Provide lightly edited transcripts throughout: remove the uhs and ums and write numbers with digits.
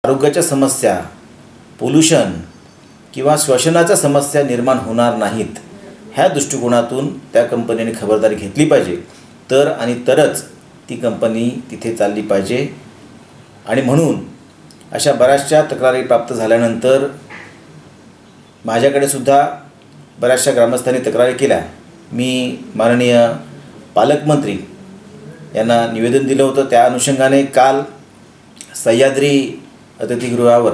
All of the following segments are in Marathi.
आरोग्याच्या समस्या, पोल्यूशन किंवा श्वसनाच्या समस्या निर्माण होणार नाहीत, ह्या दृष्टिकोनातून त्या कंपनीने खबरदारी घेतली पाहिजे. तरच ती कंपनी तिथे चालली पाहिजे. आणि म्हणून अशा बऱ्याचशा तक्रारी प्राप्त झाल्यानंतर माझ्याकडे सुद्धा बऱ्याचशा ग्रामस्थांनी तक्रारी केल्या. मी माननीय पालकमंत्री यांना निवेदन दिलं होतं. त्या अनुषंगाने काल सह्याद्री अतिथीगृहावर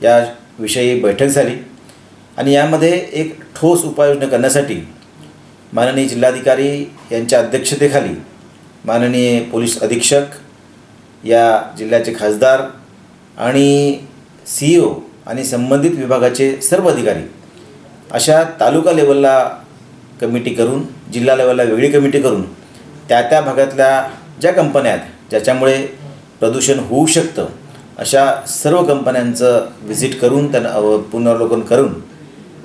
याविषयी बैठक झाली आणि यामध्ये एक ठोस उपाययोजना करण्यासाठी माननीय जिल्हाधिकारी यांच्या अध्यक्षतेखाली माननीय पोलीस अधीक्षक, या जिल्ह्याचे खासदार आणि CEO आणि संबंधित विभागाचे सर्व अधिकारी अशा तालुका लेवलला कमिटी करून, जिल्हा लेवलला वेगळी कमिटी करून त्या भागातल्या ज्या कंपन्या आहेत ज्याच्यामुळे प्रदूषण होऊ शकतं अशा सर्व कंपन्यांचं व्हिजिट करून त्यांना पुनरावलोकन करून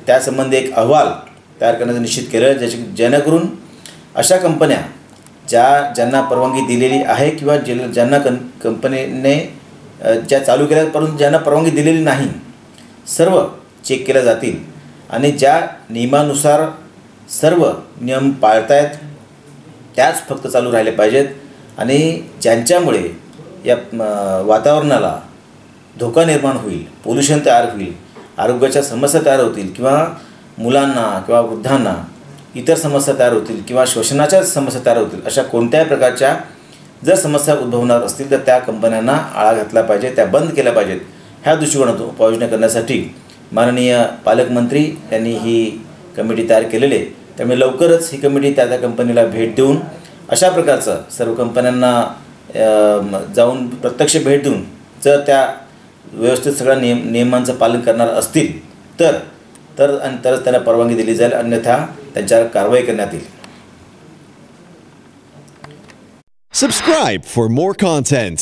त्यासंबंधी एक अहवाल तयार करण्याचं निश्चित केलं. जेणेकरून अशा कंपन्या ज्यांना परवानगी दिलेली आहे किंवा ज्यांना कंपनीने ज्या चालू केल्या परंतु ज्यांना परवानगी दिलेली नाही, सर्व चेक केल्या जातील आणि ज्या नियमानुसार सर्व नियम पाळतायत त्याच फक्त चालू राहिले पाहिजेत. आणि ज्यांच्यामुळे या वातावरणाला धोका निर्माण होईल, पोल्यूशन तयार होईल, आरोग्याच्या समस्या तयार होतील किंवा मुलांना किंवा वृद्धांना इतर समस्या तयार होतील किंवा श्वसनाच्या समस्या तयार होतील, अशा कोणत्याही प्रकारच्या जर समस्या उद्भवणार असतील तर त्या कंपन्यांना आळा घातला पाहिजे, त्या बंद केल्या पाहिजेत. ह्या दृष्टिकोनातून उपाययोजना करण्यासाठी माननीय पालकमंत्री यांनी ही कमिटी तयार केलेली आहे. त्यामुळे लवकरच ही कमिटी त्या कंपनीला भेट देऊन अशा प्रकारचं सर्व कंपन्यांना जाऊन प्रत्यक्ष भेट देऊन जर त्या व्यवस्थित सगळ्या नियमांचं पालन करणार असतील तरच त्यांना परवानगी दिली जाईल, अन्यथा त्यांच्यावर कारवाई करण्यात येईल. Subscribe for more content.